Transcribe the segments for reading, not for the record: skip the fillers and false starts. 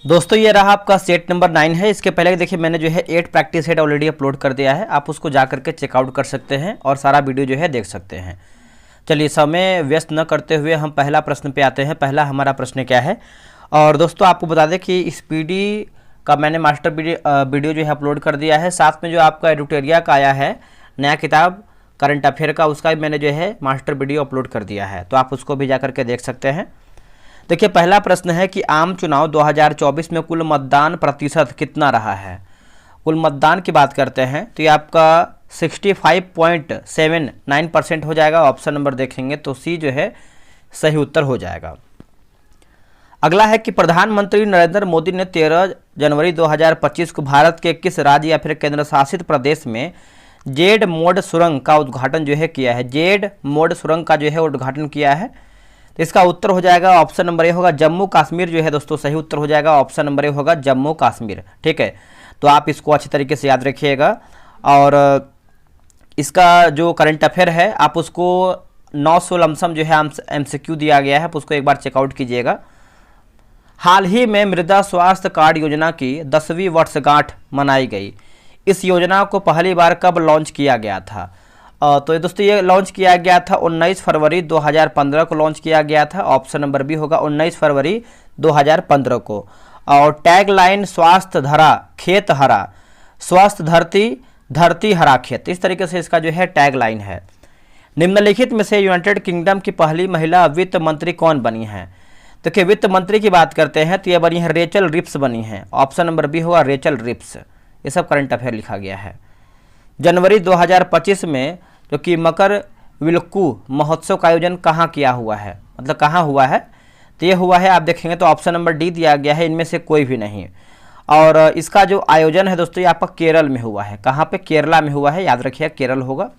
दोस्तों ये रहा आपका सेट नंबर 9 है। इसके पहले देखिए मैंने जो है 8 प्रैक्टिस सेट ऑलरेडी अपलोड कर दिया है, आप उसको जा करके चेकआउट कर सकते हैं और सारा वीडियो जो है देख सकते हैं। चलिए समय व्यस्त न करते हुए हम पहला प्रश्न पे आते हैं। पहला हमारा प्रश्न क्या है, और दोस्तों आपको बता दें कि इस पीडी का मैंने मास्टर वीडियो जो है अपलोड कर दिया है। साथ में जो आपका एडुटेरिया का आया है नया किताब करंट अफेयर का, उसका भी मैंने जो है मास्टर वीडियो अपलोड कर दिया है, तो आप उसको भी जा करके देख सकते हैं। देखिए पहला प्रश्न है कि आम चुनाव 2024 में कुल मतदान प्रतिशत कितना रहा है। कुल मतदान की बात करते हैं तो ये आपका 65.79% हो जाएगा। ऑप्शन नंबर देखेंगे तो सी जो है सही उत्तर हो जाएगा। अगला है कि प्रधानमंत्री नरेंद्र मोदी ने 13 जनवरी 2025 को भारत के किस राज्य या फिर केंद्र शासित प्रदेश में जेड मोड सुरंग का उद्घाटन जो है किया है। जेड मोड सुरंग का जो है उद्घाटन किया है, तो इसका उत्तर हो जाएगा ऑप्शन नंबर ए होगा जम्मू कश्मीर जो है दोस्तों सही उत्तर हो जाएगा। ऑप्शन नंबर ए होगा जम्मू कश्मीर। ठीक है, तो आप इसको अच्छी तरीके से याद रखिएगा। और इसका जो करंट अफेयर है आप उसको 900 लमसम जो है एमसीक्यू दिया गया है, आप उसको एक बार चेकआउट कीजिएगा। हाल ही में मृदा स्वास्थ्य कार्ड योजना की 10वीं वर्षगांठ मनाई गई। इस योजना को पहली बार कब लॉन्च किया गया था। तो दोस्तों ये लॉन्च किया गया था 19 फरवरी 2015 को लॉन्च किया गया था। ऑप्शन नंबर बी होगा 19 फरवरी 2015 को। और टैग लाइन स्वास्थ्य धरा खेत हरा, स्वस्थ धरती धरती हरा खेत, इस तरीके से इसका जो है टैग लाइन है। निम्नलिखित में से यूनाइटेड किंगडम की पहली महिला वित्त मंत्री कौन बनी है। देखिए वित्त मंत्री की बात करते हैं तो ये बनी है रेचल रिप्स बनी है। ऑप्शन नंबर बी होगा रेचल रिप्स। ये सब करंट अफेयर लिखा गया है। जनवरी 2025 में जो कि मकर विलक्कू महोत्सव का आयोजन कहाँ किया हुआ है, मतलब कहाँ हुआ है, तो ये हुआ है आप देखेंगे तो ऑप्शन नंबर डी दिया गया है, इनमें से कोई भी नहीं। और इसका जो आयोजन है दोस्तों ये आपका केरल में हुआ है। कहाँ पे, केरला में हुआ है, याद रखिए केरल होगा।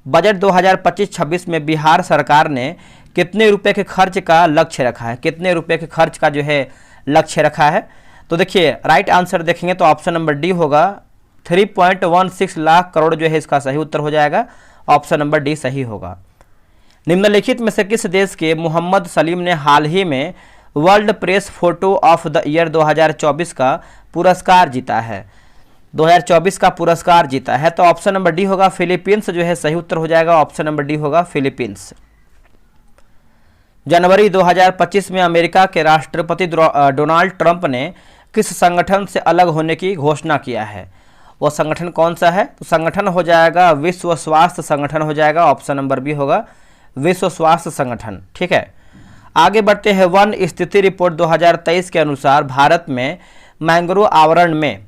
बजट 2025-26 में बिहार सरकार ने कितने रुपए के खर्च का लक्ष्य रखा है। कितने रुपए के खर्च का जो है लक्ष्य रखा है, तो देखिए राइट आंसर देखेंगे तो ऑप्शन नंबर डी होगा 3.16 लाख करोड़ जो है इसका सही उत्तर हो जाएगा। ऑप्शन नंबर डी सही होगा। निम्नलिखित में से किस देश के मोहम्मद सलीम ने हाल ही में world press photo of the year 2024 का पुरस्कार जीता है। 2024 का पुरस्कार जीता है, तो ऑप्शन नंबर डी होगा फिलीपींस जो है सही उत्तर हो जाएगा। ऑप्शन नंबर डी होगा फिलीपींस। जनवरी 2025 में अमेरिका के राष्ट्रपति डोनाल्ड ट्रंप ने किस संगठन से अलग होने की घोषणा किया है। वो संगठन कौन सा है, तो संगठन हो जाएगा विश्व स्वास्थ्य संगठन हो जाएगा। ऑप्शन नंबर बी होगा विश्व स्वास्थ्य संगठन। ठीक है, आगे बढ़ते हैं। वन स्थिति रिपोर्ट 2023 के अनुसार भारत में मैंग्रोव आवरण में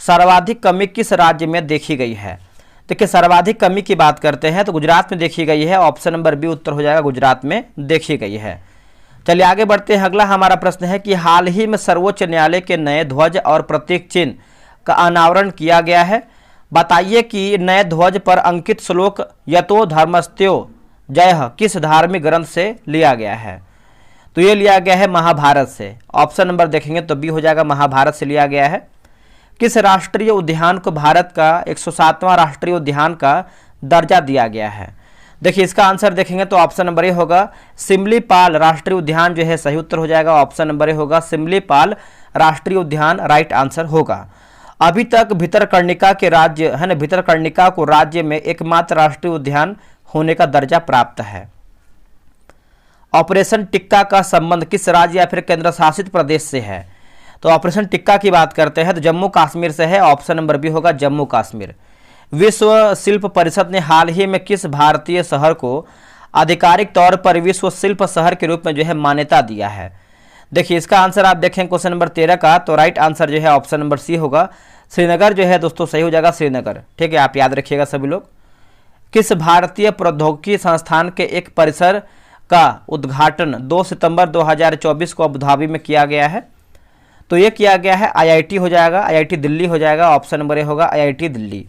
सर्वाधिक कमी किस राज्य में देखी गई है। देखिए सर्वाधिक कमी की बात करते हैं तो गुजरात में देखी गई है। ऑप्शन नंबर बी उत्तर हो जाएगा गुजरात में देखी गई है। चलिए आगे बढ़ते हैं। अगला हमारा प्रश्न है कि हाल ही में सर्वोच्च न्यायालय के नए ध्वज और प्रतीक चिन्ह का अनावरण किया गया है। बताइए कि नए ध्वज पर अंकित श्लोक यतो धर्मस्त्यो जयः किस धार्मिक ग्रंथ से लिया गया है। तो ये लिया गया है महाभारत से। ऑप्शन नंबर देखेंगे तो बी हो जाएगा महाभारत से लिया गया है। किस राष्ट्रीय उद्यान को भारत का 107वां राष्ट्रीय उद्यान का दर्जा दिया गया है। देखिए इसका आंसर देखेंगे तो ऑप्शन नंबर ए होगा सिमलीपाल राष्ट्रीय उद्यान जो है सही उत्तर हो जाएगा। ऑप्शन नंबर ए होगा सिमलीपाल राष्ट्रीय उद्यान राइट आंसर होगा। अभी तक भितरकर्णिका के राज्य है ना, भितरकर्णिका को राज्य में एकमात्र राष्ट्रीय उद्यान होने का दर्जा प्राप्त है। ऑपरेशन टिक्का का संबंध किस राज्य या फिर केंद्र शासित प्रदेश से है। तो ऑपरेशन टिक्का की बात करते हैं तो जम्मू कश्मीर से है। ऑप्शन नंबर बी होगा जम्मू कश्मीर। विश्व शिल्प परिषद ने हाल ही में किस भारतीय शहर को आधिकारिक तौर पर विश्व शिल्प शहर के रूप में जो है मान्यता दिया है। देखिए इसका आंसर आप देखें क्वेश्चन नंबर 13 का, तो राइट आंसर जो है ऑप्शन नंबर सी होगा श्रीनगर जो है दोस्तों सही हो जाएगा श्रीनगर। ठीक है, आप याद रखिएगा सभी लोग। किस भारतीय प्रौद्योगिकी संस्थान के एक परिसर का उद्घाटन 2 सितंबर 2024 को अबू धाबी में किया गया है। तो ये किया गया है आईआईटी हो जाएगा, आईआईटी दिल्ली हो जाएगा। ऑप्शन नंबर ए होगा आईआईटी दिल्ली।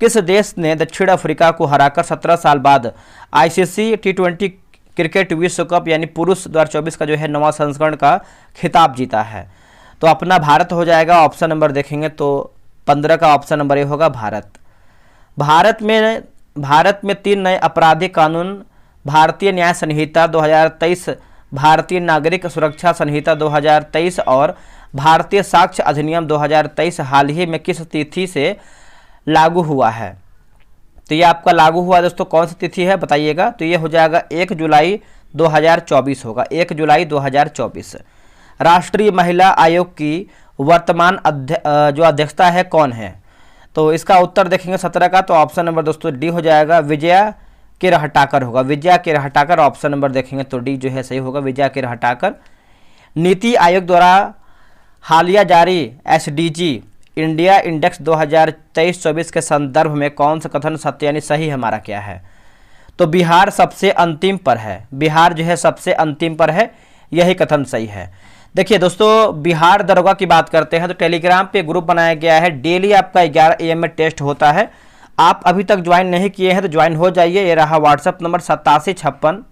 किस देश ने दक्षिण अफ्रीका को हराकर 17 साल बाद आईसीसी T20 क्रिकेट विश्व कप यानी पुरुष 2024 का जो है 9वां संस्करण का खिताब जीता है। तो अपना भारत हो जाएगा। ऑप्शन नंबर देखेंगे तो 15 का ऑप्शन नंबर ए होगा भारत। भारत में 3 नए आपराधिक कानून भारतीय न्याय संहिता 2023, भारतीय नागरिक सुरक्षा संहिता 2023 और भारतीय साक्ष्य अधिनियम 2023 हाल ही में किस तिथि से लागू हुआ है? तो ये आपका लागू हुआ दोस्तों कौन सी तिथि है बताइएगा। तो ये हो जाएगा 1 जुलाई 2024 होगा, 1 जुलाई 2024। राष्ट्रीय महिला आयोग की वर्तमान जो अध्यक्षता है कौन है? तो इसका उत्तर देखेंगे 17 का, तो ऑप्शन नंबर दोस्तों डी हो जाएगा, विजया किरहटाकर होगा। विजया किरहटाकर ऑप्शन नंबर देखेंगे तो डी जो है सही होगा, विजया किरहटाकर। नीति आयोग द्वारा हालिया जारी एसडीजी इंडिया इंडेक्स 2023-24 के संदर्भ में कौन सा कथन सत्य यानी सही हमारा क्या है? तो बिहार सबसे अंतिम पर है, बिहार जो है सबसे अंतिम पर है, यही कथन सही है। देखिए दोस्तों, बिहार दरोगा की बात करते हैं तो टेलीग्राम पे ग्रुप बनाया गया है, डेली आपका 11 AM में टेस्ट होता है। आप अभी तक ज्वाइन नहीं किए हैं तो ज्वाइन हो जाइए। ये रहा व्हाट्सएप नंबर 8756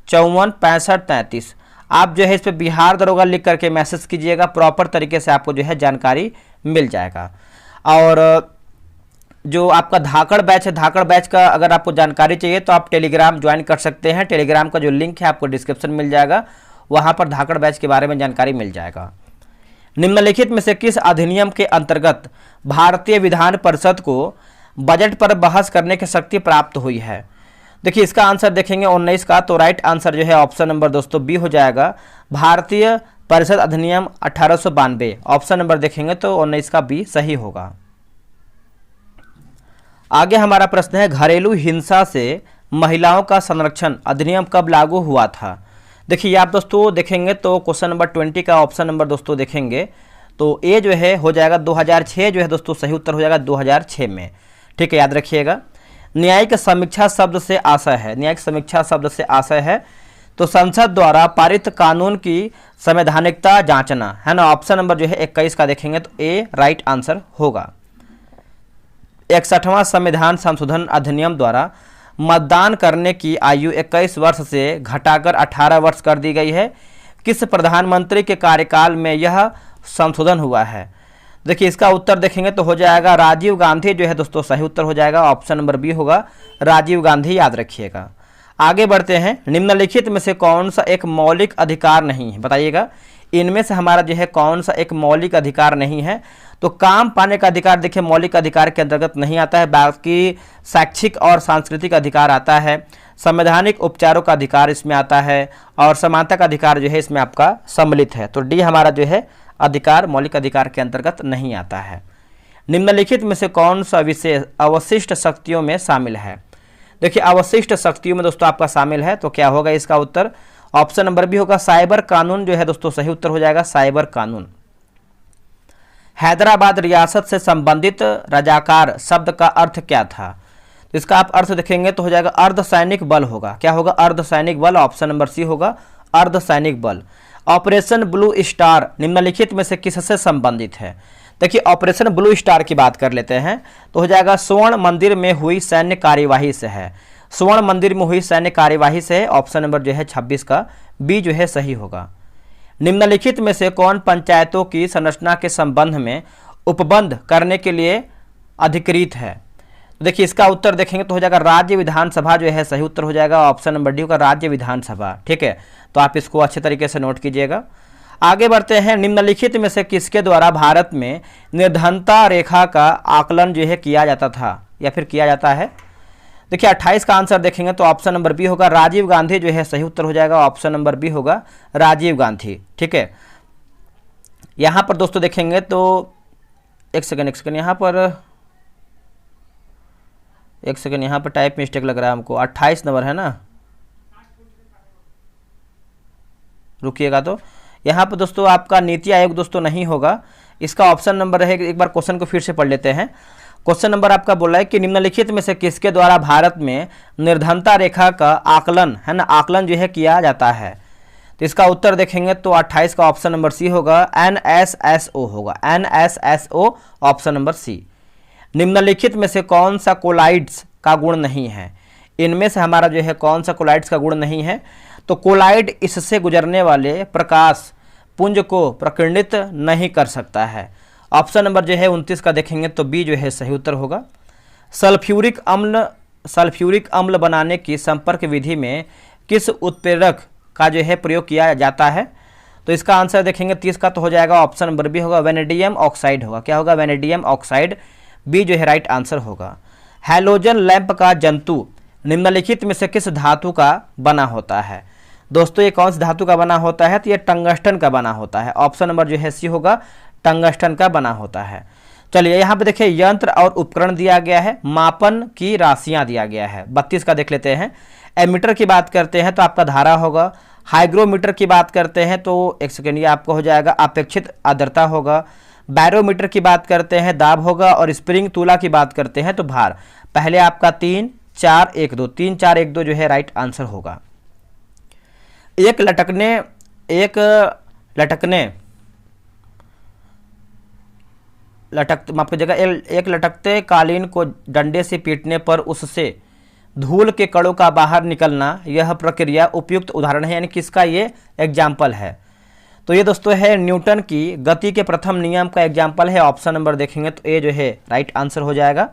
54 65 33। आप जो है इस पर बिहार दरोगा लिख करके मैसेज कीजिएगा, प्रॉपर तरीके से आपको जो है जानकारी मिल जाएगा। और जो आपका धाकड़ बैच है, धाकड़ बैच का अगर आपको जानकारी चाहिए तो आप टेलीग्राम ज्वाइन कर सकते हैं। टेलीग्राम का जो लिंक है आपको डिस्क्रिप्शन मिल जाएगा, वहाँ पर धाकड़ बैच के बारे में जानकारी मिल जाएगा। निम्नलिखित में से किस अधिनियम के अंतर्गत भारतीय विधान परिषद को बजट पर बहस करने की शक्ति प्राप्त हुई है? देखिए इसका आंसर देखेंगे 19 का, तो राइट आंसर जो है ऑप्शन नंबर दोस्तों बी हो जाएगा, भारतीय परिषद अधिनियम 1892। ऑप्शन नंबर देखेंगे तो 19 का बी सही होगा। आगे हमारा प्रश्न है, घरेलू हिंसा से महिलाओं का संरक्षण अधिनियम कब लागू हुआ था? देखिए आप दोस्तों देखेंगे तो क्वेश्चन नंबर 20 का ऑप्शन नंबर दोस्तों देखेंगे तो ए जो है हो जाएगा 2006 जो है दोस्तों सही उत्तर हो जाएगा 2006 में। ठीक है, याद रखिएगा। न्यायिक समीक्षा शब्द से आशय है, न्यायिक समीक्षा शब्द से आशय है तो संसद द्वारा पारित कानून की संवैधानिकता जांचना है ना। ऑप्शन नंबर जो है 21 का देखेंगे तो ए राइट आंसर होगा। 61वां संविधान संशोधन अधिनियम द्वारा मतदान करने की आयु 21 वर्ष से घटाकर 18 वर्ष कर दी गई है। किस प्रधानमंत्री के कार्यकाल में यह संशोधन हुआ है? देखिए इसका उत्तर देखेंगे तो हो जाएगा राजीव गांधी जो है दोस्तों सही उत्तर हो जाएगा, ऑप्शन नंबर बी होगा, राजीव गांधी, याद रखिएगा। आगे बढ़ते हैं, निम्नलिखित में से कौन सा एक मौलिक अधिकार नहीं है बताइएगा। इनमें से हमारा जो है कौन सा एक मौलिक अधिकार नहीं है? तो काम पाने का अधिकार देखिए मौलिक अधिकार के अंतर्गत नहीं आता है, बाकी शैक्षिक और सांस्कृतिक अधिकार आता है, संवैधानिक उपचारों का अधिकार इसमें आता है और समानता का अधिकार जो है इसमें आपका सम्मिलित है। तो डी हमारा जो है अधिकार मौलिक अधिकार के अंतर्गत नहीं आता है। निम्नलिखित में से कौन सा विषय अवशिष्ट शक्तियों में शामिल है? देखिए अवशिष्ट शक्तियों में दोस्तों आपका शामिल है तो क्या होगा इसका उत्तर? ऑप्शन नंबर बी होगा, साइबर कानून जो है दोस्तों सही उत्तर हो जाएगा, साइबर कानून। हैदराबाद रियासत से संबंधित रजाकार शब्द का अर्थ क्या था? तो इसका आप अर्थ देखेंगे तो हो जाएगा अर्धसैनिक बल होगा। क्या होगा? अर्धसैनिक बल, ऑप्शन नंबर सी होगा, अर्धसैनिक बल। ऑपरेशन ब्लू स्टार निम्नलिखित में से किससे संबंधित है? देखिए ऑपरेशन ब्लू स्टार की बात कर लेते हैं तो हो जाएगा स्वर्ण मंदिर में हुई सैन्य कार्यवाही से है, स्वर्ण मंदिर में हुई सैन्य कार्यवाही से है। ऑप्शन नंबर जो है 26 का बी जो है सही होगा। निम्नलिखित में से कौन पंचायतों की संरचना के संबंध में उपबंध करने के लिए अधिकृत है? तो देखिए इसका उत्तर देखेंगे तो हो जाएगा राज्य विधानसभा जो है सही उत्तर हो जाएगा, ऑप्शन नंबर डी होगा, राज्य विधानसभा। ठीक है, तो आप इसको अच्छे तरीके से नोट कीजिएगा। आगे बढ़ते हैं, निम्नलिखित में से किसके द्वारा भारत में निर्धनता रेखा का आकलन जो है किया जाता था या फिर किया जाता है? देखिए 28 का आंसर देखेंगे तो ऑप्शन नंबर बी होगा, राजीव गांधी जो है सही उत्तर हो जाएगा, ऑप्शन नंबर बी होगा, राजीव गांधी। ठीक है, यहाँ पर दोस्तों देखेंगे तो एक सेकंड यहाँ पर टाइप मिस्टेक लग रहा है हमको, 28 नंबर है ना, रुकिएगा। तो यहाँ पर दोस्तों आपका नीति आयोग दोस्तों नहीं होगा, इसका ऑप्शन नंबर है, एक बार क्वेश्चन को फिर से पढ़ लेते हैं। क्वेश्चन नंबर आपका बोला है कि निम्नलिखित में से किसके द्वारा भारत में निर्धनता रेखा का आकलन है ना, आकलन जो है किया जाता है? तो इसका उत्तर देखेंगे तो 28 का ऑप्शन नंबर सी होगा, NSSO होगा, NSSO, ऑप्शन नंबर सी। निम्नलिखित में से कौन सा कोलाइड्स का गुण नहीं है? इनमें से हमारा जो है कौन सा कोलाइड्स का गुण नहीं है? तो कोलाइड इससे गुजरने वाले प्रकाश पुंज को प्रकीर्णित नहीं कर सकता है। ऑप्शन नंबर जो है 29 का देखेंगे तो बी जो है सही उत्तर होगा। सल्फ्यूरिक अम्ल बनाने की संपर्क विधि में किस उत्प्रेरक का जो है प्रयोग किया जाता है? तो इसका आंसर देखेंगे 30 का तो हो जाएगा ऑप्शन नंबर बी होगा, वेनेडियम ऑक्साइड होगा। क्या होगा? वेनेडियम ऑक्साइड, बी जो है राइट आंसर होगा। हैलोजन लैंप का जंतु निम्नलिखित में से किस धातु का बना होता है? दोस्तों ये कौन सी धातु का बना होता है? तो ये टंगस्टन का बना होता है। ऑप्शन नंबर जो है सी होगा, टंगस्टन का बना होता है। चलिए यहाँ पे देखिए यंत्र और उपकरण दिया गया है, मापन की राशियां दिया गया है। 32 का देख लेते हैं। एमीटर की बात करते हैं तो आपका धारा होगा। हाइग्रोमीटर की बात करते हैं तो एक सेकेंड ये आपको हो जाएगा अपेक्षित आर्द्रता होगा। बैरोमीटर की बात करते हैं दाब होगा। और स्प्रिंग तुला की बात करते हैं तो भार। पहले आपका 3 4 1 2 3 4 1 2 जो है राइट आंसर होगा। एक लटकते कालीन को डंडे से पीटने पर उससे धूल के कणों का बाहर निकलना, यह प्रक्रिया उपयुक्त उदाहरण है, यानी किसका ये एग्जाम्पल है? तो ये दोस्तों है न्यूटन की गति के प्रथम नियम का एग्जाम्पल है। ऑप्शन नंबर देखेंगे तो ए जो है राइट आंसर हो जाएगा।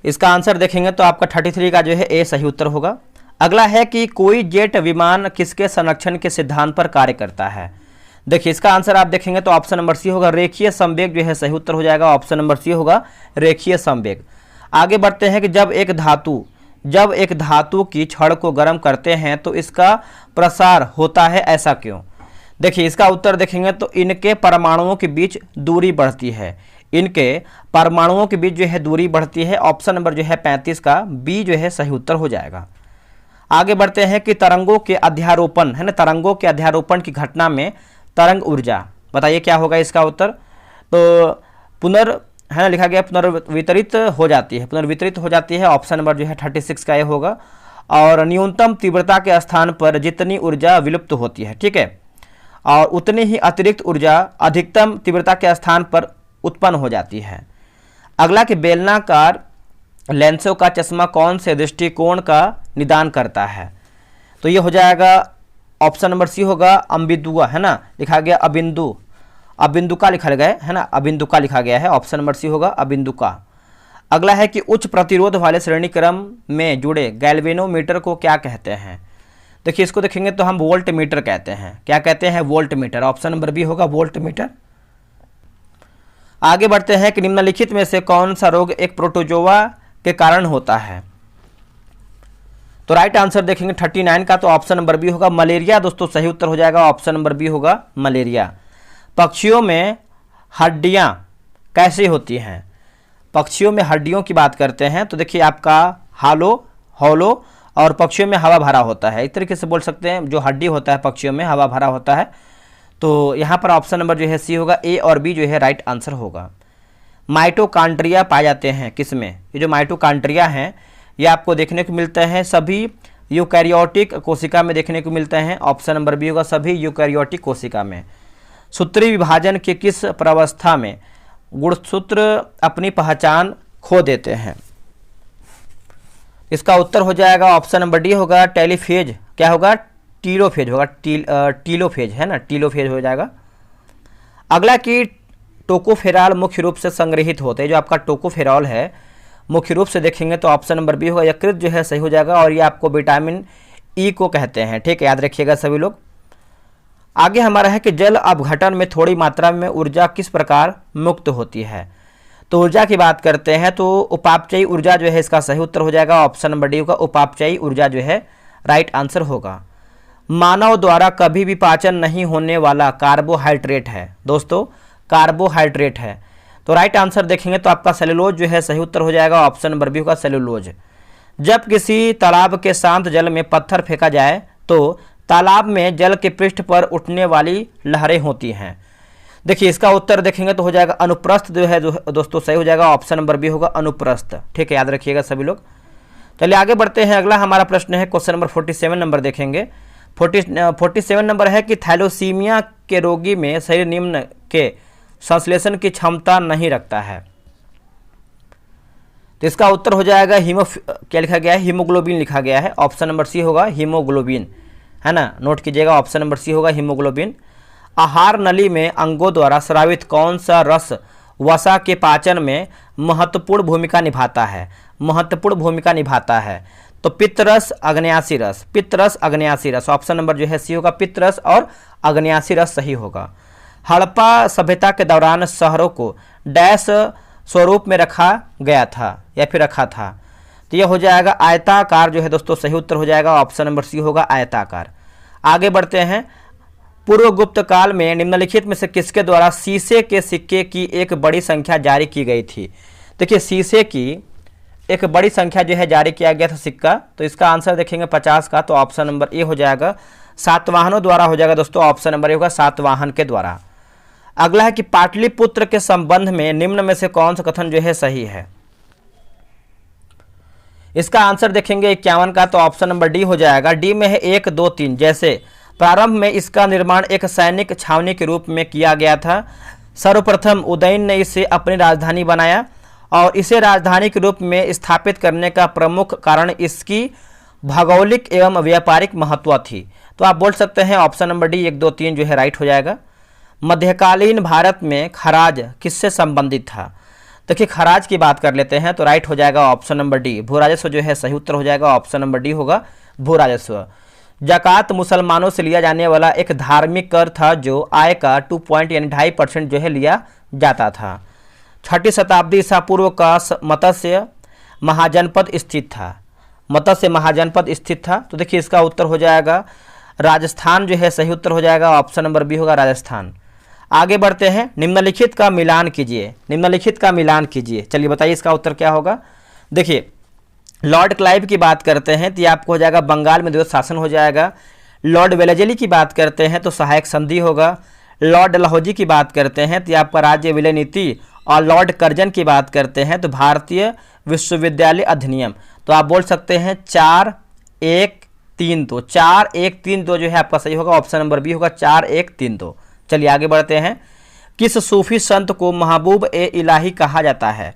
इसका आंसर देखेंगे तो आपका 33 का जो है ए सही उत्तर होगा। अगला है कि कोई जेट विमान किसके संरक्षण के सिद्धांत पर कार्य करता है? देखिए इसका आंसर आप देखेंगे तो ऑप्शन नंबर सी होगा, रेखीय संवेग जो है सही उत्तर हो जाएगा। ऑप्शन नंबर सी होगा, रेखीय संवेग। आगे बढ़ते हैं कि जब एक धातु की छड़ को गर्म करते हैं तो इसका प्रसार होता है, ऐसा क्यों? देखिए इसका उत्तर देखेंगे तो इनके परमाणुओं के बीच दूरी बढ़ती है। इनके परमाणुओं के बीच जो है दूरी बढ़ती है। ऑप्शन नंबर जो है 35 का बी जो है सही उत्तर हो जाएगा। आगे बढ़ते हैं कि तरंगों के अध्यारोपण है ना, तरंगों के अध्यारोपण की घटना में तरंग ऊर्जा, बताइए क्या होगा इसका उत्तर? तो है ना लिखा गया पुनर्वितरित हो जाती है। ऑप्शन नंबर जो है 36 का ये होगा। और न्यूनतम तीव्रता के स्थान पर जितनी ऊर्जा विलुप्त होती है, ठीक है, और उतनी ही अतिरिक्त ऊर्जा अधिकतम तीव्रता के स्थान पर उत्पन्न हो जाती है। अगला कि बेलनाकार लेंसों का चश्मा कौन से दृष्टिकोण का निदान करता है? तो ये हो जाएगा ऑप्शन नंबर सी होगा, अम्बिदुआ है ना, लिखा गया अबिंदुका लिखा गया है ना, अबिंदुका लिखा गया है। ऑप्शन नंबर सी होगा, अबिंदुका। अगला है कि उच्च प्रतिरोध वाले श्रेणी क्रम में जुड़े गैल्वेनोमीटर को क्या कहते हैं? देखिए इसको देखेंगे तो हम वोल्ट मीटर कहते हैं। क्या कहते हैं? Volt metre. Option number B होगा, वोल्ट मीटर। आगे बढ़ते हैं कि निम्नलिखित में से कौन सा रोग एक प्रोटोजोआ के कारण होता है? तो राइट आंसर देखेंगे 39 का तो ऑप्शन नंबर बी होगा, मलेरिया। दोस्तों सही उत्तर हो जाएगा, ऑप्शन नंबर बी होगा, मलेरिया। पक्षियों में हड्डियां कैसी होती हैं? पक्षियों में हड्डियों की बात करते हैं तो देखिए आपका हॉलो और पक्षियों में हवा भरा होता है। एक तरीके से बोल सकते हैं जो हड्डी होता है पक्षियों में हवा भरा होता है। तो यहाँ पर ऑप्शन नंबर जो है सी होगा, ए और बी जो है राइट आंसर होगा। माइटोकॉन्ड्रिया पाए जाते हैं किसमें? ये जो माइटोकॉन्ड्रिया हैं ये आपको देखने को मिलते हैं सभी यूकैरियोटिक कोशिका में देखने को मिलते हैं। ऑप्शन नंबर बी होगा, सभी यूकैरियोटिक कोशिका में। सूत्रीय विभाजन के किस प्रावस्था में गुणसूत्र अपनी पहचान खो देते हैं? इसका उत्तर हो जाएगा ऑप्शन नंबर डी होगा, टेलीफेज। क्या होगा? टीलोफेज होगा, टीलोफेज है ना, टीलोफेज हो जाएगा। अगला कि टोकोफेरॉल मुख्य रूप से संग्रहित होते हैं। जो आपका टोकोफेरॉल है मुख्य रूप से देखेंगे तो ऑप्शन नंबर बी होगा, यकृत जो है सही हो जाएगा। और ये आपको विटामिन ई को कहते हैं, ठीक है, याद रखिएगा सभी लोग। आगे हमारा है कि जल अपघटन में थोड़ी मात्रा में ऊर्जा किस प्रकार मुक्त होती है? तो ऊर्जा की बात करते हैं तो उपापचयी ऊर्जा जो है इसका सही उत्तर हो जाएगा। ऑप्शन नंबर डी होगा, उपापचयी ऊर्जा जो है राइट आंसर होगा। मानव द्वारा कभी भी पाचन नहीं होने वाला कार्बोहाइड्रेट है दोस्तों, कार्बोहाइड्रेट है। तो राइट आंसर देखेंगे तो आपका सेलुलोज जो है सही उत्तर हो जाएगा। ऑप्शन नंबर बी होगा, सेलुलोज। जब किसी तालाब के शांत जल में पत्थर फेंका जाए तो तालाब में जल के पृष्ठ पर उठने वाली लहरें होती हैं। देखिए इसका उत्तर देखेंगे तो हो जाएगा अनुप्रस्थ जो है दोस्तों सही हो जाएगा। ऑप्शन नंबर बी होगा, अनुप्रस्थ, ठीक है, याद रखिएगा सभी लोग। चलिए आगे बढ़ते हैं। अगला हमारा प्रश्न है क्वेश्चन नंबर 47 नंबर देखेंगे। 47 नंबर है कि थैलोसीमिया के रोगी में शरीर निम्न के संश्लेषण की क्षमता नहीं रखता है। तो इसका उत्तर हो जाएगा क्या लिखा गया है? हीमोग्लोबिन लिखा गया है। ऑप्शन नंबर सी होगा, हीमोग्लोबिन, है ना, नोट कीजिएगा। ऑप्शन नंबर सी होगा, हीमोग्लोबिन। आहार नली में अंगों द्वारा स्रावित कौन सा रस वसा के पाचन में महत्वपूर्ण भूमिका निभाता है? तो पित्तरस आग्नेयासी रस, पित्तरस आग्नेयासी रस, ऑप्शन नंबर जो है सी होगा, पित्तरस और आग्नेयासी रस सही होगा। हड़प्पा सभ्यता के दौरान शहरों को डैश स्वरूप में रखा गया था या फिर रखा था, तो यह हो जाएगा आयताकार जो है दोस्तों, सही उत्तर हो जाएगा ऑप्शन नंबर सी होगा, आयताकार। आगे बढ़ते हैं। पूर्व गुप्त काल में निम्नलिखित में से किसके द्वारा शीशे के सिक्के की एक बड़ी संख्या जारी की गई थी? देखिए शीशे की एक बड़ी संख्या जो है जारी किया गया था सिक्का, तो इसका आंसर देखेंगे 50 का, तो ऑप्शन नंबर ए हो जाएगा, सातवाहनों द्वारा हो जाएगा दोस्तों, ऑप्शन नंबर ए होगा, सातवाहन के द्वारा। अगला है कि पाटलिपुत्र के संबंध में निम्न में से कौन सा कथन जो है सही है? इसका आंसर देखेंगे 51 का, तो ऑप्शन नंबर डी हो जाएगा। डी में है 1, 2, 3। जैसे प्रारंभ में इसका निर्माण एक सैनिक छावनी के रूप में किया गया था। सर्वप्रथम उदयन ने इसे अपनी राजधानी बनाया और इसे राजधानी के रूप में स्थापित करने का प्रमुख कारण इसकी भौगोलिक एवं व्यापारिक महत्व थी। तो आप बोल सकते हैं ऑप्शन नंबर डी 1, 2, 3 जो है राइट हो जाएगा। मध्यकालीन भारत में खराज किससे संबंधित था? देखिए खराज की बात कर लेते हैं, तो राइट हो जाएगा ऑप्शन नंबर डी, भू राजस्व जो है सही उत्तर हो जाएगा, ऑप्शन नंबर डी होगा, भू राजस्व। ज़कात मुसलमानों से लिया जाने वाला एक धार्मिक कर था जो आय का 2.2% जो है लिया जाता था। 6ठी शताब्दी ईसा पूर्व का मत्स्य महाजनपद स्थित था, मत्स्य महाजनपद स्थित था, तो देखिए इसका उत्तर हो जाएगा राजस्थान जो है सही उत्तर हो जाएगा, ऑप्शन नंबर बी होगा, राजस्थान। आगे बढ़ते हैं। निम्नलिखित का मिलान कीजिए, निम्नलिखित का मिलान कीजिए, चलिए बताइए इसका उत्तर क्या होगा। देखिए लॉर्ड क्लाइव की बात करते हैं तो ये आपको हो जाएगा बंगाल में द्वैत शासन हो जाएगा। लॉर्ड वेलेजली की बात करते हैं तो सहायक संधि होगा। लॉर्ड डलहौजी की बात करते हैं तो आपका राज्य विलय नीति, और लॉर्ड कर्जन की बात करते हैं तो भारतीय विश्वविद्यालय अधिनियम। तो आप बोल सकते हैं 4-1-3-2, 4-1-3-2 जो है आपका सही होगा, ऑप्शन नंबर बी होगा, 4-1-3-2। चलिए आगे बढ़ते हैं। किस सूफी संत को महबूब ए इलाही कहा जाता है?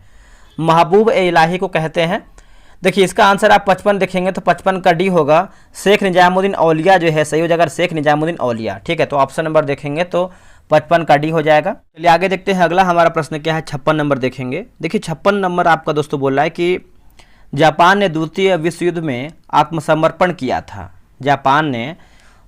महबूब ए इलाही को कहते हैं, देखिए इसका आंसर आप 55 देखेंगे तो 55 का डी होगा, शेख निजामुद्दीन औलिया जो है सही हो जाएगा, शेख निजामुद्दीन औलिया। ठीक है, तो ऑप्शन नंबर देखेंगे तो 55 का डी हो जाएगा। चलिए आगे देखते हैं, अगला हमारा प्रश्न क्या है, 56 नंबर देखेंगे। देखिए 56 नंबर आपका दोस्तों बोल रहा है कि जापान ने द्वितीय विश्व युद्ध में आत्मसमर्पण किया था। जापान ने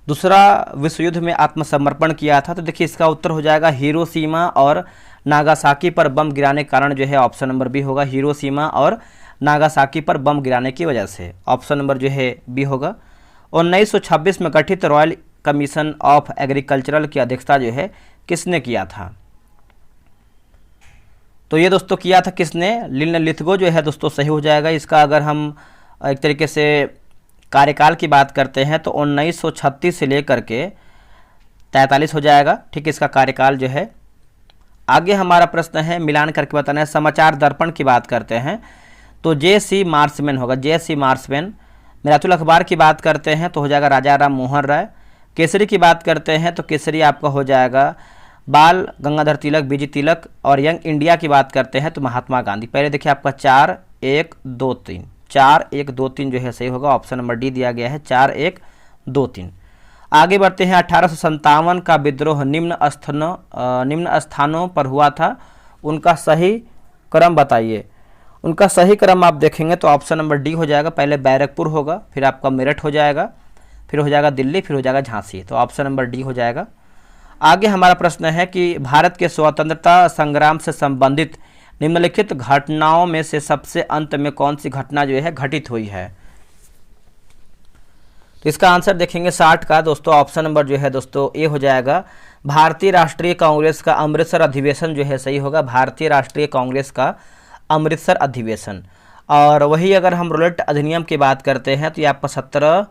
दूसरा विश्व युद्ध में आत्मसमर्पण किया था, तो देखिए इसका उत्तर हो जाएगा हिरोशिमा और नागासाकी पर बम गिराने के कारण जो है, ऑप्शन नंबर बी होगा, हिरोशिमा और नागासाकी पर बम गिराने की वजह से, ऑप्शन नंबर जो है बी होगा। 1926 में गठित रॉयल कमीशन ऑफ एग्रीकल्चरल की अध्यक्षता जो है किसने किया था? तो ये दोस्तों किया था किसने? लिथगो जो है दोस्तों सही हो जाएगा। इसका अगर हम एक तरीके से कार्यकाल की बात करते हैं तो 1936 से लेकर के 43 हो जाएगा। ठीक, इसका कार्यकाल जो है। आगे हमारा प्रश्न है मिलान करके बताना है। समाचार दर्पण की बात करते हैं तो जे.सी. मार्समैन होगा, जे.सी. मार्समैन। मिरातुल अखबार की बात करते हैं तो हो जाएगा राजा राम मोहन राय। केसरी की बात करते हैं तो केसरी आपका हो जाएगा बाल गंगाधर तिलक, बीजी तिलक। और यंग इंडिया की बात करते हैं तो महात्मा गांधी। पहले देखिए आपका 4-1-2-3, 4-1-2-3 जो है सही होगा, ऑप्शन नंबर डी दिया गया है, 4-1-2-3। आगे बढ़ते हैं। 1857 का विद्रोह निम्न स्थानों पर हुआ था, उनका सही क्रम बताइए। उनका सही क्रम आप देखेंगे तो ऑप्शन नंबर डी हो जाएगा, पहले बैरकपुर होगा, फिर आपका मेरठ हो जाएगा, फिर हो जाएगा दिल्ली, फिर हो जाएगा झांसी। तो ऑप्शन नंबर डी हो जाएगा। आगे हमारा प्रश्न है कि भारत के स्वतंत्रता संग्राम से संबंधित निम्नलिखित घटनाओं में से सबसे अंत में कौन सी घटना जो है घटित हुई है? तो इसका आंसर देखेंगे 60 का दोस्तों, ऑप्शन नंबर जो है दोस्तों ए हो जाएगा। भारतीय राष्ट्रीय कांग्रेस का अमृतसर अधिवेशन जो है सही होगा, भारतीय राष्ट्रीय कांग्रेस का अमृतसर अधिवेशन। और वही अगर हम रूलेट अधिनियम की बात करते हैं तो ये आपका 17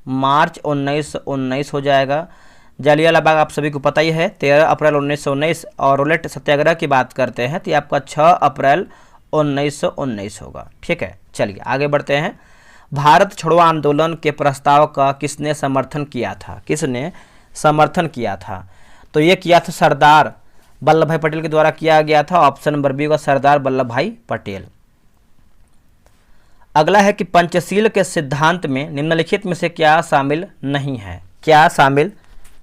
मार्च 1919 हो जाएगा। जालियांवाला बाग आप सभी को पता ही है, 13 अप्रैल 1919। और रूलेट सत्याग्रह की बात करते हैं तो ये आपका 6 अप्रैल 1919 होगा। ठीक है, चलिए आगे बढ़ते हैं। भारत छोड़ो आंदोलन के प्रस्ताव का किसने समर्थन किया था? किसने समर्थन किया था? तो ये किया था सरदार वल्लभ भाई पटेल के द्वारा किया गया था, ऑप्शन नंबर बी का सरदार वल्लभ भाई पटेल। अगला है कि पंचशील के सिद्धांत में निम्नलिखित में से क्या शामिल नहीं है? क्या शामिल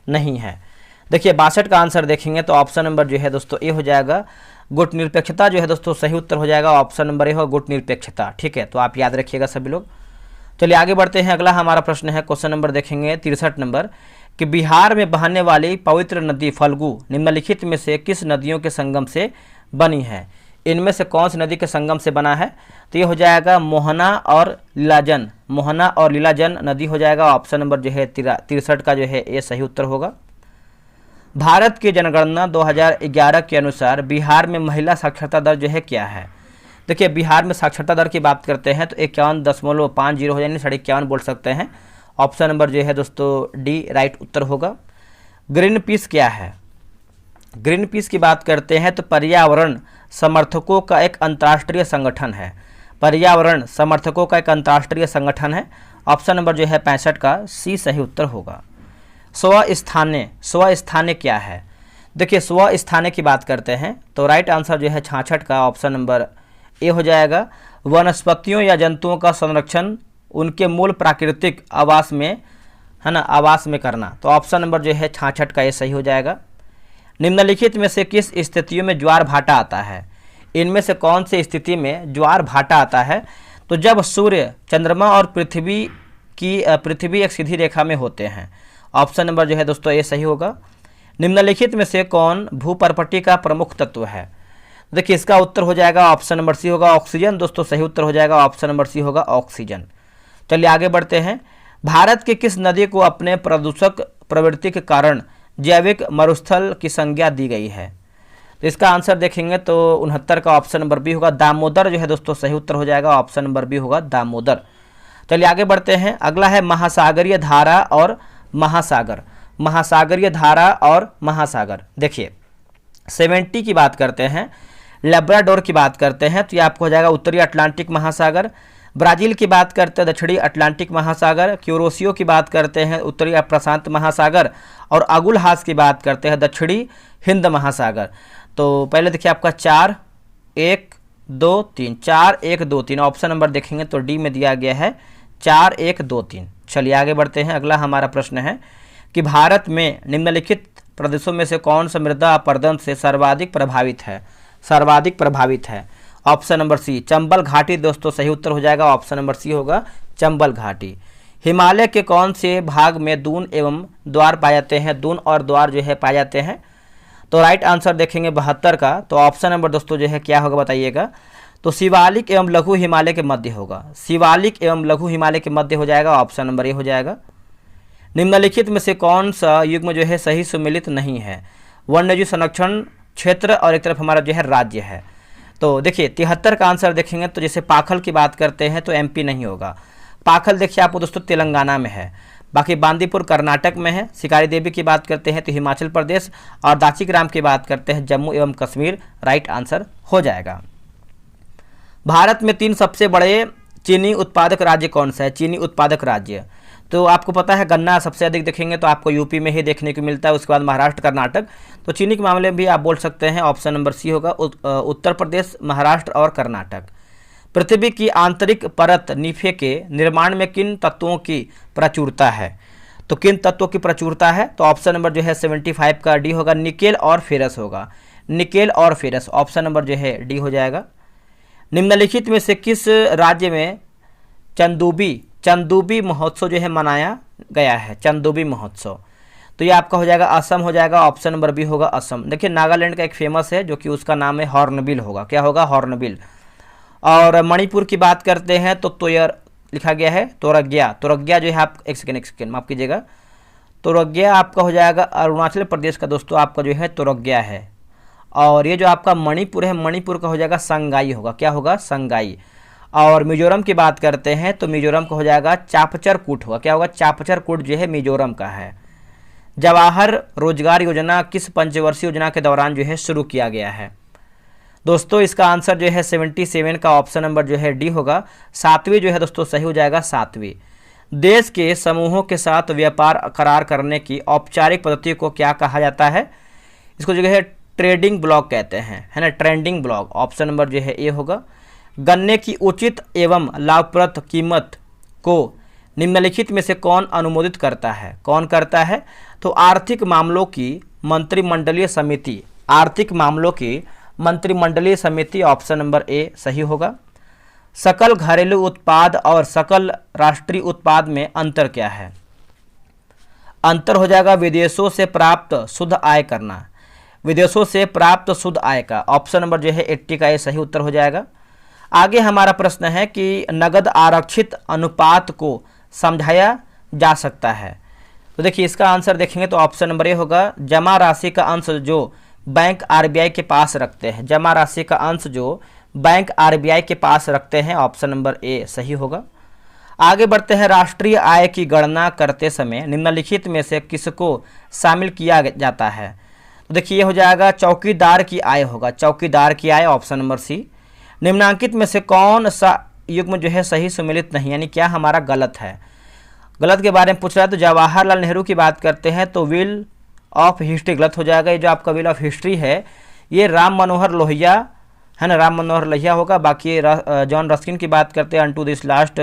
नहीं है? देखिए 62 का आंसर देखेंगे तो ऑप्शन नंबर जो है दोस्तों ए हो जाएगा, गुट निरपेक्षता जो है दोस्तों सही उत्तर हो जाएगा, ऑप्शन नंबर ए हो गुट निरपेक्षता। ठीक है, तो आप याद रखिएगा सभी लोग। चलिए आगे बढ़ते हैं। अगला हमारा प्रश्न है, क्वेश्चन नंबर देखेंगे 63 नंबर, कि बिहार में बहने वाली पवित्र नदी फल्गु निम्नलिखित में से किस नदियों के संगम से बनी है? इनमें से कौन सी नदी के संगम से बना है? तो ये हो जाएगा मोहना और लीलाजन। मोहना और लीलाजन नदी हो जाएगा। ऑप्शन नंबर जो है 63 का जो है ये सही उत्तर होगा। भारत की जनगणना 2011 के अनुसार बिहार में महिला साक्षरता दर जो है क्या है? देखिए, बिहार में साक्षरता दर की बात करते हैं तो 51.50 हो, यानी 51.5 बोल सकते हैं। ऑप्शन नंबर जो है दोस्तों डी राइट उत्तर होगा। ग्रीन पीस क्या है? ग्रीन पीस की बात करते हैं तो पर्यावरण समर्थकों का एक अंतर्राष्ट्रीय संगठन है। पर्यावरण समर्थकों का एक अंतर्राष्ट्रीय संगठन है। ऑप्शन नंबर जो है 65 का सी सही उत्तर होगा। स्वस्थान्य क्या है? देखिए, स्वस्थान्य की बात करते हैं तो राइट आंसर जो है 66 का ऑप्शन नंबर ए हो जाएगा। वनस्पतियों या जंतुओं का संरक्षण उनके मूल प्राकृतिक आवास में, है ना, आवास में करना। तो ऑप्शन नंबर जो है 66 का ये सही हो जाएगा। निम्नलिखित में से किस स्थितियों में ज्वार भाटा आता है? इनमें से कौन सी स्थिति में ज्वार भाटा आता है? तो जब सूर्य, चंद्रमा और पृथ्वी एक सीधी रेखा में होते हैं। ऑप्शन नंबर जो है दोस्तों ये सही होगा। निम्नलिखित में से कौन भूपर्पटी का प्रमुख तत्व है? देखिए, इसका उत्तर हो जाएगा ऑप्शन नंबर सी होगा ऑक्सीजन। दोस्तों सही उत्तर हो जाएगा ऑप्शन नंबर सी होगा ऑक्सीजन। चलिए आगे बढ़ते हैं। भारत की किस नदी को अपने प्रदूषक प्रवृत्ति के कारण जैविक मरुस्थल की संज्ञा दी गई है? तो इसका आंसर देखेंगे तो 69 का ऑप्शन नंबर बी होगा दामोदर जो है दोस्तों सही उत्तर हो जाएगा। ऑप्शन नंबर बी होगा दामोदर। चलिए आगे बढ़ते हैं। अगला है महासागरीय धारा और महासागर। महासागरीय धारा और महासागर। देखिए, 70 की बात करते हैं, लेब्राडोर की बात करते हैं तो ये आपको हो जाएगा उत्तरी अटलांटिक महासागर। ब्राज़ील की बात करते हैं दक्षिणी अटलांटिक महासागर। क्यूरोसियो की बात करते हैं उत्तरी प्रशांत महासागर। और अगुलहास की बात करते हैं दक्षिणी हिंद महासागर। तो पहले देखिए आपका 4 1 2 3 4 1 2 3 ऑप्शन नंबर देखेंगे तो डी में दिया गया है 4 1 2 3। चलिए आगे बढ़ते हैं। अगला हमारा प्रश्न है कि भारत में निम्नलिखित प्रदेशों में से कौन सा मृदा अपरदन से सर्वाधिक प्रभावित है? सर्वाधिक प्रभावित है। ऑप्शन नंबर सी चंबल घाटी दोस्तों सही उत्तर हो जाएगा। ऑप्शन नंबर सी होगा चंबल घाटी। हिमालय के कौन से भाग में दून एवं द्वार पाए जाते हैं? दून और द्वार जो है पाए जाते हैं। तो राइट आंसर देखेंगे 72 का। तो ऑप्शन नंबर दोस्तों जो है क्या होगा बताइएगा? तो शिवालिक एवं लघु हिमालय के मध्य होगा। शिवालिक एवं लघु हिमालय के मध्य हो जाएगा। ऑप्शन नंबर ए हो जाएगा। निम्नलिखित में से कौन सा युग्म जो है सही सुमेलित नहीं है? वन्यजीव संरक्षण क्षेत्र और एक तरफ हमारा जो है राज्य है। तो देखिए 73 का आंसर देखेंगे तो जैसे पाखल की बात करते हैं तो एमपी नहीं होगा। पाखल देखिए आपको दोस्तों तेलंगाना में है। बाकी बांदीपुर कर्नाटक में है। शिकारी देवी की बात करते हैं तो हिमाचल प्रदेश। और दाचिग्राम की बात करते हैं जम्मू एवं कश्मीर। राइट आंसर हो जाएगा। भारत में 3 सबसे बड़े चीनी उत्पादक राज्य कौन सा है? चीनी उत्पादक राज्य तो आपको पता है गन्ना सबसे अधिक देखेंगे तो आपको यूपी में ही देखने को मिलता है। उसके बाद महाराष्ट्र, कर्नाटक। तो चीनी के मामले में भी आप बोल सकते हैं ऑप्शन नंबर सी होगा उत्तर प्रदेश, महाराष्ट्र और कर्नाटक। पृथ्वी की आंतरिक परत नीफे के निर्माण में किन तत्वों की प्रचुरता है? तो किन तत्वों की प्रचुरता है? तो ऑप्शन नंबर जो है 75 का डी होगा निकेल और फेरस होगा। निकेल और फेरस ऑप्शन नंबर जो है डी हो जाएगा। निम्नलिखित में से किस राज्य में चंदूबी महोत्सव जो है मनाया गया है? चंदूबी महोत्सव तो ये आपका हो जाएगा असम हो जाएगा। ऑप्शन नंबर बी होगा असम। देखिए नागालैंड का एक फेमस है जो कि उसका नाम है हॉर्नबिल होगा। क्या होगा? हॉर्नबिल। और मणिपुर की बात करते हैं तो तोयर लिखा गया है तोरग्या। तोरग्या जो है आप एक सेकेंड माफ कीजिएगा। तोरग्या आपका हो जाएगा अरुणाचल प्रदेश का दोस्तों आपका जो है तोरग्या है। और ये जो आपका मणिपुर है, मणिपुर का हो जाएगा संगाई होगा। क्या होगा? संगाई। और मिजोरम की बात करते हैं तो मिजोरम का हो जाएगा चापचर कूट होगा। क्या होगा? चापचर कूट जो है मिजोरम का है। जवाहर रोजगार योजना किस पंचवर्षीय योजना के दौरान जो है शुरू किया गया है? दोस्तों इसका आंसर जो है 77 का ऑप्शन नंबर जो है डी होगा। 7वीं जो है दोस्तों सही हो जाएगा 7वीं। देश के समूहों के साथ व्यापार करार करने की औपचारिक पद्धति को क्या कहा जाता है? इसको जो है ट्रेडिंग ब्लॉक कहते हैं, है ना, ट्रेंडिंग ब्लॉक। ऑप्शन नंबर जो है ए होगा। गन्ने की उचित एवं लाभप्रद कीमत को निम्नलिखित में से कौन अनुमोदित करता है? कौन करता है? तो आर्थिक मामलों की मंत्रिमंडलीय समिति। आर्थिक मामलों की मंत्रिमंडलीय समिति ऑप्शन नंबर ए सही होगा। सकल घरेलू उत्पाद और सकल राष्ट्रीय उत्पाद में अंतर क्या है? अंतर हो जाएगा विदेशों से प्राप्त शुद्ध आय करना, विदेशों से प्राप्त शुद्ध आय का। ऑप्शन नंबर जो है 80 का ये सही उत्तर हो जाएगा। आगे हमारा प्रश्न है कि नगद आरक्षित अनुपात को समझाया जा सकता है। तो देखिए इसका आंसर देखेंगे तो ऑप्शन नंबर ए होगा, जमा राशि का अंश जो बैंक आरबीआई के पास रखते हैं, जमा राशि का अंश जो बैंक आरबीआई के पास रखते हैं। ऑप्शन नंबर ए सही होगा। आगे बढ़ते हैं, राष्ट्रीय आय की गणना करते समय निम्नलिखित में से किसको शामिल किया जाता है? तो देखिए ये हो जाएगा चौकीदार की आय होगा, चौकीदार की आय। Option number C. निम्नलिखित में से कौन सा युग्म जो है सही सम्मिलित नहीं, यानी क्या हमारा गलत है? गलत के बारे में पूछ रहा है तो जवाहरलाल नेहरू की बात करते हैं तो व्हील ऑफ हिस्ट्री गलत हो जाएगा। ये जो आपका व्हील ऑफ हिस्ट्री है ये राम मनोहर लोहिया है ना, राम मनोहर लोहिया होगा। बाकी जॉन रस्किन की बात करते हैं अनटू दिस लास्ट,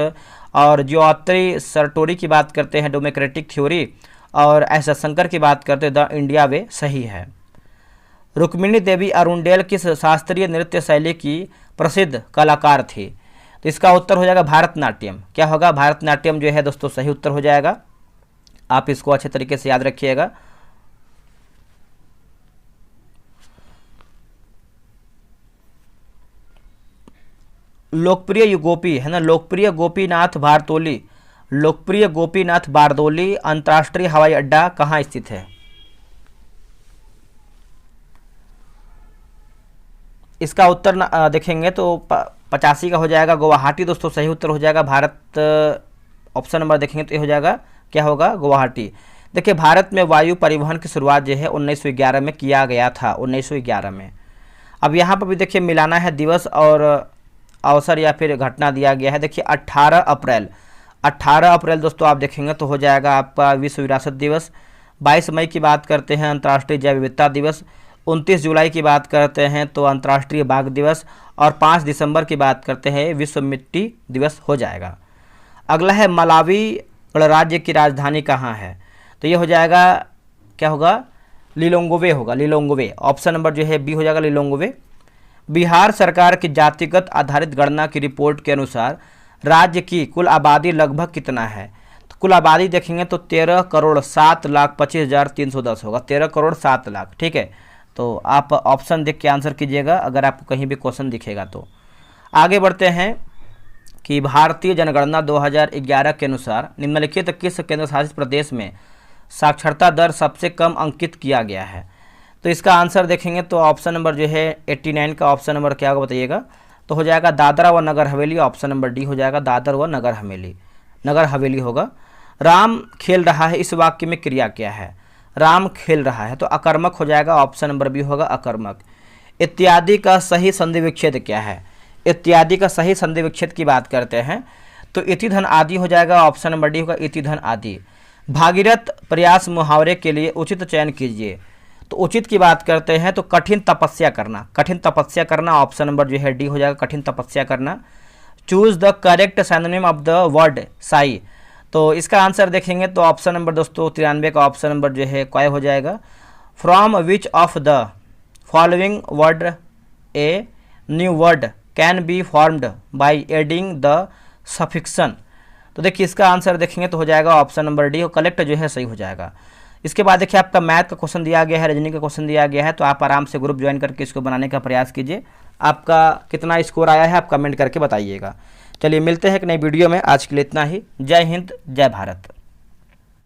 और ज्योति सरटोरी की बात करते हैं डेमोक्रेटिक थ्योरी, और एस शंकर की बात करते हैं द इंडिया वे सही है। रुक्मिणी देवी अरुंडेल किस शास्त्रीय नृत्य शैली की प्रसिद्ध कलाकार थी? तो इसका उत्तर हो जाएगा भारतनाट्यम। क्या होगा? भारतनाट्यम जो है दोस्तों सही उत्तर हो जाएगा। आप इसको अच्छे तरीके से याद रखिएगा। लोकप्रिय गोपी है ना, लोकप्रिय गोपीनाथ बारदोली, लोकप्रिय गोपीनाथ बारदोली अंतर्राष्ट्रीय हवाई अड्डा कहाँ स्थित है? इसका उत्तर देखेंगे तो 85 का हो जाएगा गुवाहाटी दोस्तों सही उत्तर हो जाएगा। भारत ऑप्शन नंबर देखेंगे तो ये हो जाएगा, क्या होगा? गुवाहाटी। देखिए भारत में वायु परिवहन की शुरुआत जो है 1911 में किया गया था, 1911 में। अब यहाँ पर भी देखिए मिलाना है दिवस और अवसर या फिर घटना दिया गया है। देखिए 18 अप्रैल, 18 अप्रैल दोस्तों आप देखेंगे तो हो जाएगा आपका विश्व विरासत दिवस। 22 मई की बात करते हैं अंतर्राष्ट्रीय जैव विविधता दिवस। 29 जुलाई की बात करते हैं तो अंतर्राष्ट्रीय बाघ दिवस, और 5 दिसंबर की बात करते हैं विश्व मिट्टी दिवस हो जाएगा। अगला है मलावी गणराज्य की राजधानी कहाँ है? तो ये हो जाएगा, क्या होगा? लिलोंगवे होगा, लिलोंगवे। ऑप्शन नंबर जो है बी हो जाएगा लिलोंगवे। बिहार सरकार की जातिगत आधारित गणना की रिपोर्ट के अनुसार राज्य की कुल आबादी लगभग कितना है? तो कुल आबादी देखेंगे तो 13,07,25,310 होगा, 13 करोड़ 7 लाख। ठीक है, तो आप ऑप्शन देख के आंसर कीजिएगा अगर आपको कहीं भी क्वेश्चन दिखेगा तो। आगे बढ़ते हैं कि भारतीय जनगणना 2011 के अनुसार निम्नलिखित किस केंद्र शासित प्रदेश में साक्षरता दर सबसे कम अंकित किया गया है? तो इसका आंसर देखेंगे तो ऑप्शन नंबर जो है 89 का ऑप्शन नंबर क्या होगा बताइएगा? तो हो जाएगा दादरा व Nagar Haveli. Option number D हो जाएगा दादर व नगर हवेली, नगर हवेली होगा। राम खेल रहा है इस वाक्य में क्रिया क्या है? राम खेल रहा है तो अकर्मक हो जाएगा। ऑप्शन नंबर बी होगा अकर्मक। इत्यादि का सही संधि विच्छेद क्या है? इत्यादि का सही संधि विच्छेद की बात करते हैं तो इति धन आदि हो जाएगा। ऑप्शन नंबर डी होगा इति धन आदि। भागीरथ प्रयास मुहावरे के लिए उचित चयन कीजिए। तो उचित की बात करते हैं तो कठिन तपस्या करना, कठिन तपस्या करना। ऑप्शन नंबर जो है डी हो जाएगा कठिन तपस्या करना। Choose the correct synonym of the word Sai. तो इसका आंसर देखेंगे तो ऑप्शन नंबर दोस्तों 93 का ऑप्शन नंबर जो है क्या हो जाएगा? From which of the following word a new word can be formed by adding the suffix. तो देखिए इसका आंसर देखेंगे तो हो जाएगा ऑप्शन नंबर डी, कलेक्ट जो है सही हो जाएगा। इसके बाद देखिए आपका मैथ का क्वेश्चन दिया गया है, रीजनिंग का क्वेश्चन दिया गया है, तो आप आराम से ग्रुप ज्वाइन करके इसको बनाने का प्रयास कीजिए। आपका कितना स्कोर आया है आप कमेंट करके बताइएगा। चलिए मिलते हैं एक नई वीडियो में, आज के लिए इतना ही। जय हिंद, जय भारत।